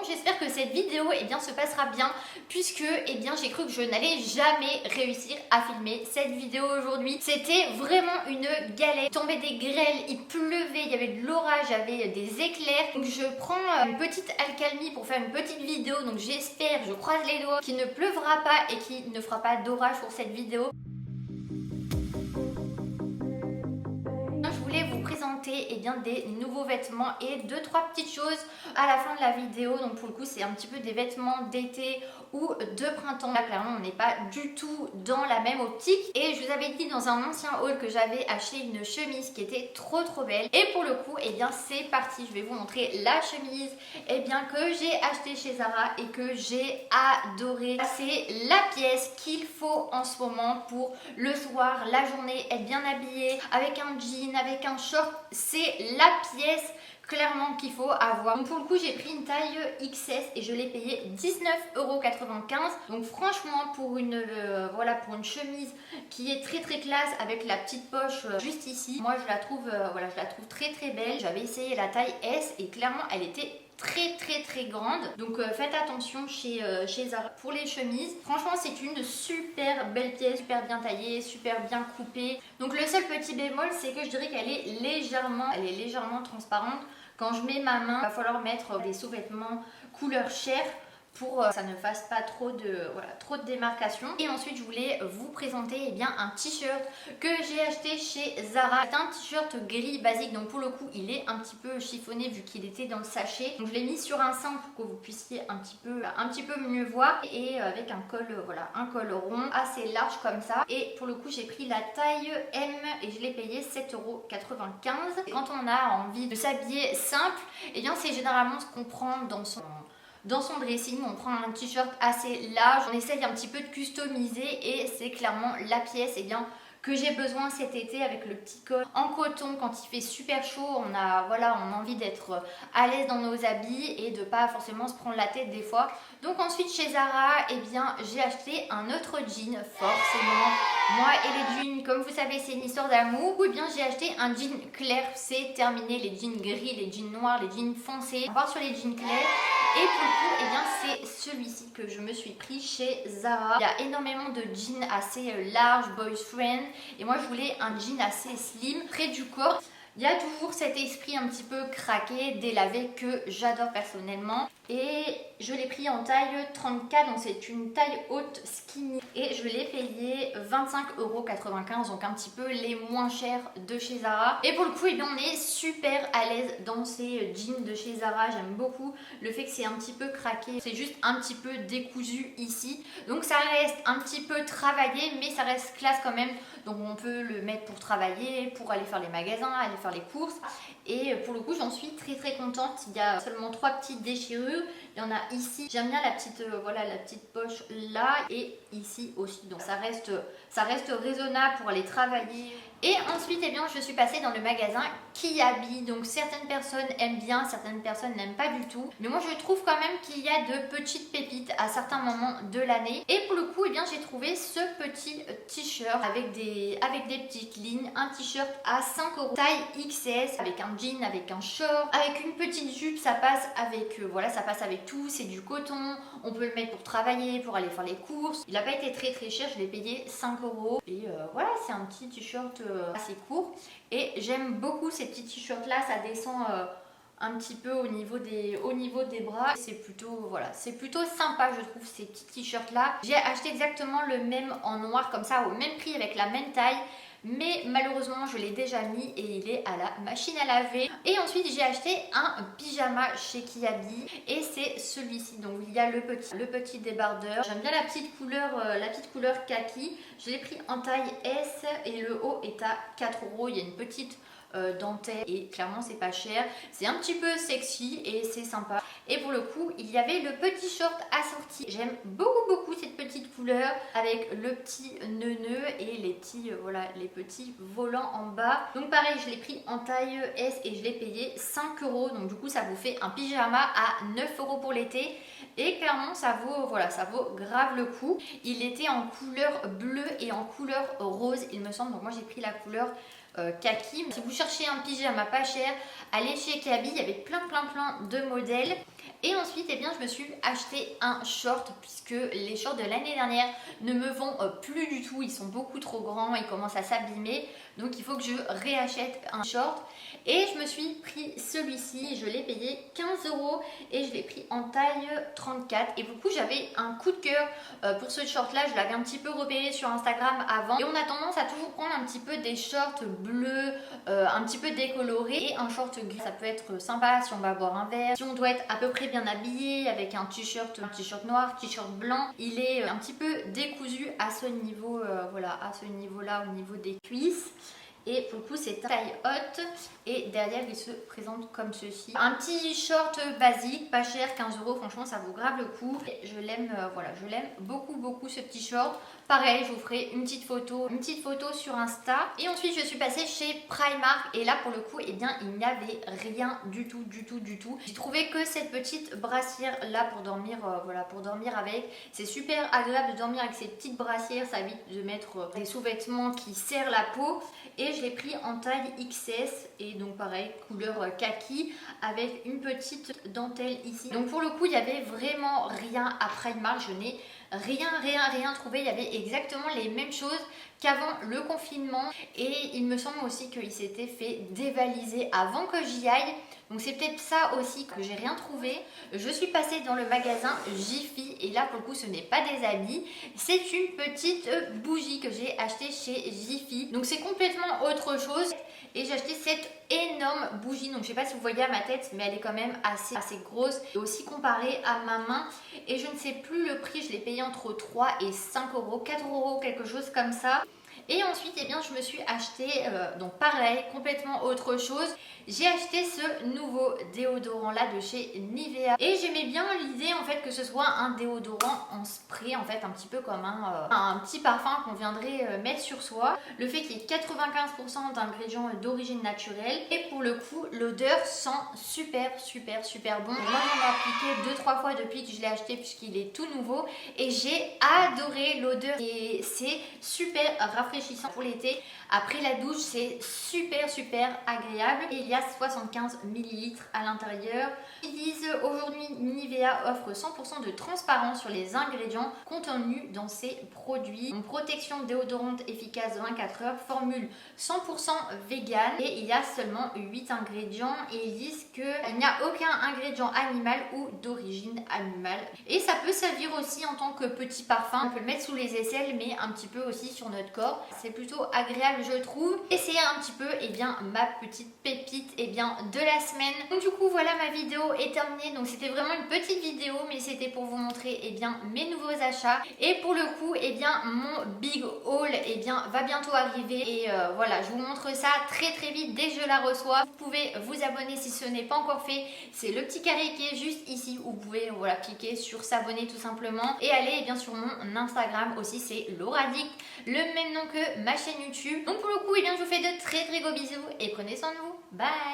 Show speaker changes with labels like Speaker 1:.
Speaker 1: j'espère que cette vidéo se passera bien puisque j'ai cru que je n'allais jamais réussir à filmer cette vidéo aujourd'hui. C'était vraiment une galère, il tombait des grêles, il pleuvait, il y avait de l'orage, il y avait des éclairs. Donc je prends une petite accalmie pour faire une petite vidéo, donc j'espère, je croise les doigts qu'il ne pleuvra pas et qu'il ne fera pas d'orage pour cette vidéo. Je voulais vous présenter des nouveaux vêtements et 2-3 petites choses à la fin de la vidéo. Donc pour le coup c'est un petit peu des vêtements d'été ou de printemps. Là clairement on n'est pas du tout dans la même optique. Et je vous avais dit dans un ancien haul que j'avais acheté une chemise qui était trop belle. Et pour le coup c'est parti, je vais vous montrer la chemise que j'ai achetée chez Zara et que j'ai adoré. C'est la pièce qu'il faut en ce moment pour le soir, la journée, être bien habillé avec un jean, avec un short. C'est la pièce clairement qu'il faut avoir. Donc pour le coup j'ai pris une taille XS et je l'ai payé 19,95 €. Donc franchement pour une chemise qui est très classe avec la petite poche juste ici, moi je la trouve très belle. J'avais essayé la taille S et clairement elle était très grande. Donc faites attention chez Zara pour les chemises. Franchement c'est une super belle pièce, super bien taillée, super bien coupée. Donc le seul petit bémol c'est que je dirais qu'elle est légèrement transparente. Quand je mets ma main, il va falloir mettre des sous-vêtements couleur chair pour que ça ne fasse pas trop de démarcation. Et ensuite je voulais vous présenter un t-shirt que j'ai acheté chez Zara. C'est un t-shirt gris basique, donc pour le coup il est un petit peu chiffonné vu qu'il était dans le sachet. Donc je l'ai mis sur un sein pour que vous puissiez un petit peu mieux voir, et avec un col rond assez large comme ça. Et pour le coup j'ai pris la taille M et je l'ai payé 7,95 €. Quand on a envie de s'habiller simple, c'est généralement ce qu'on prend dans son dressing. On prend un t-shirt assez large, on essaye un petit peu de customiser et c'est clairement la pièce que j'ai besoin cet été, avec le petit col en coton. Quand il fait super chaud, on a envie d'être à l'aise dans nos habits et de pas forcément se prendre la tête des fois. Donc ensuite chez Zara j'ai acheté un autre jean. Forcément moi et les jeans, comme vous savez, c'est une histoire d'amour. J'ai acheté un jean clair. C'est terminé les jeans gris, les jeans noirs, les jeans foncés. On part sur les jeans clairs. Et pour le coup, c'est celui-ci que je me suis pris chez Zara. Il y a énormément de jeans assez larges, boys friend. Et moi, je voulais un jean assez slim, près du corps. Il y a toujours cet esprit un petit peu craqué, délavé, que j'adore personnellement. Et je l'ai pris en taille 34, donc c'est une taille haute skinny. Et je l'ai payé 25,95 €, donc un petit peu les moins chers de chez Zara. Et pour le coup, on est super à l'aise dans ces jeans de chez Zara. J'aime beaucoup le fait que c'est un petit peu craqué. C'est juste un petit peu décousu ici. Donc ça reste un petit peu travaillé, mais ça reste classe quand même. Donc on peut le mettre pour travailler, pour aller faire les magasins, aller faire les courses. Et pour le coup j'en suis très contente. Il y a seulement 3 petites déchirures. Il y en a ici, j'aime bien la petite poche là, et ici aussi. Donc ça reste raisonnable pour aller travailler. Et ensuite je suis passée dans le magasin Kiabi. Donc certaines personnes aiment bien, certaines personnes n'aiment pas du tout, mais moi je trouve quand même qu'il y a de petites pépites à certains moments de l'année. Et pour le coup j'ai trouvé ce petit t-shirt avec des petites lignes, un t-shirt à 5 €, taille XS, avec un jean, avec un short, avec une petite jupe. Ça passe avec tout, c'est du coton, on peut le mettre pour travailler, pour aller faire les courses. Il n'a pas été très cher, je l'ai payé 5 €. Et c'est un petit t-shirt assez court, et j'aime beaucoup ces petits t-shirts là. Ça descend un petit peu au niveau des bras. C'est plutôt sympa, je trouve, ces petits t-shirts là. J'ai acheté exactement le même en noir comme ça, au même prix, avec la même taille. Mais malheureusement je l'ai déjà mis et il est à la machine à laver. Et ensuite j'ai acheté un pyjama chez Kiabi et c'est celui-ci. Donc il y a le petit débardeur. J'aime bien la petite couleur kaki. Je l'ai pris en taille S et le haut est à 4 €. Il y a une petite dentelle et clairement c'est pas cher. C'est un petit peu sexy et c'est sympa. Et pour le coup il y avait le petit short assorti. J'aime beaucoup cette petite couleur avec le petit nœud et les petits volants en bas. Donc pareil, je l'ai pris en taille S et je l'ai payé 5 €. Donc du coup ça vous fait un pyjama à 9 € pour l'été. Et clairement ça vaut grave le coup. Il était en couleur bleue et en couleur rose il me semble. Donc moi j'ai pris la couleur kaki. Si vous cherchez un pyjama pas cher, allez chez Kiabi. Il y avait plein de modèles. Et ensuite, eh bien, je me suis acheté un short puisque les shorts de l'année dernière ne me vont plus du tout. Ils sont beaucoup trop grands, ils commencent à s'abîmer. Donc il faut que je réachète un short. Et je me suis pris celui-ci, je l'ai payé 15 € et je l'ai pris en taille 34. Et du coup, j'avais un coup de cœur pour ce short-là. Je l'avais un petit peu repéré sur Instagram avant. Et on a tendance à toujours prendre un petit peu des shorts bleus, un petit peu décolorés et un short gris. Ça peut être sympa si on va boire un verre, si on doit être à peu près bien habillé avec un t-shirt noir, t-shirt blanc. Il est un petit peu décousu à ce niveau, voilà, à ce niveau-là, au niveau des cuisses. Et pour le coup c'est taille haute et derrière il se présente comme ceci. Un petit short basique, pas cher, 15 €, franchement ça vaut grave le coup. Et je l'aime, voilà, je l'aime beaucoup ce petit short. Pareil, je vous ferai une petite photo sur Insta. Et ensuite je suis passée chez Primark et là pour le coup, eh bien il n'y avait rien du tout. J'ai trouvé que cette petite brassière là pour dormir, voilà, pour dormir avec. C'est super agréable de dormir avec ces petites brassières, ça évite de mettre des sous-vêtements qui serrent la peau. Et je l'ai pris en taille XS et donc pareil, couleur kaki avec une petite dentelle ici. Donc pour le coup, il n'y avait vraiment rien à Primark. Je n'ai rien trouvé. Il y avait exactement les mêmes choses qu'avant le confinement. Et il me semble aussi qu'il s'était fait dévaliser avant que j'y aille. Donc c'est peut-être ça aussi que j'ai rien trouvé. Je suis passée dans le magasin Jiffy et là pour le coup ce n'est pas des habits, c'est une petite bougie que j'ai achetée chez Jiffy. Donc c'est complètement autre chose et j'ai acheté cette énorme bougie. Donc je sais pas si vous voyez à ma tête mais elle est quand même assez grosse et aussi comparée à ma main. Et je ne sais plus le prix, je l'ai payé entre 3 et 5 €, 4 €, quelque chose comme ça. Et ensuite, eh bien, je me suis acheté, donc pareil, complètement autre chose. J'ai acheté ce nouveau déodorant là de chez Nivea. Et j'aimais bien l'idée en fait que ce soit un déodorant en spray, en fait, un petit peu comme un petit parfum qu'on viendrait mettre sur soi. Le fait qu'il y ait 95% d'ingrédients d'origine naturelle. Et pour le coup, l'odeur sent super bon. Moi, j'en ai appliqué 2-3 fois depuis que je l'ai acheté puisqu'il est tout nouveau. Et j'ai adoré l'odeur. Et c'est super rafraîchissant pour l'été. Après la douche, c'est super agréable. Et il y a 75 ml à l'intérieur. Ils disent aujourd'hui Nivea offre 100% de transparence sur les ingrédients contenus dans ses produits. Une protection déodorante efficace de 24 heures, formule 100% vegan et il y a seulement 8 ingrédients et ils disent qu'il n'y a aucun ingrédient animal ou d'origine animale. Et ça peut servir aussi en tant que petit parfum. On peut le mettre sous les aisselles mais un petit peu aussi sur notre corps. C'est plutôt agréable je trouve. Et c'est un petit peu ma petite pépite de la semaine. Donc du coup voilà, ma vidéo est terminée. Donc c'était vraiment une petite vidéo mais c'était pour vous montrer mes nouveaux achats. Et pour le coup mon big haul va bientôt arriver. Et voilà, je vous montre ça très vite dès que je la reçois. Vous pouvez vous abonner si ce n'est pas encore fait. C'est le petit carré qui est juste ici où vous pouvez voilà, cliquer sur s'abonner tout simplement. Et aller sur mon Instagram aussi, c'est Lauradict, le même nom que ma chaîne YouTube. Donc pour le coup, je vous fais de très gros bisous et prenez soin de vous. Bye!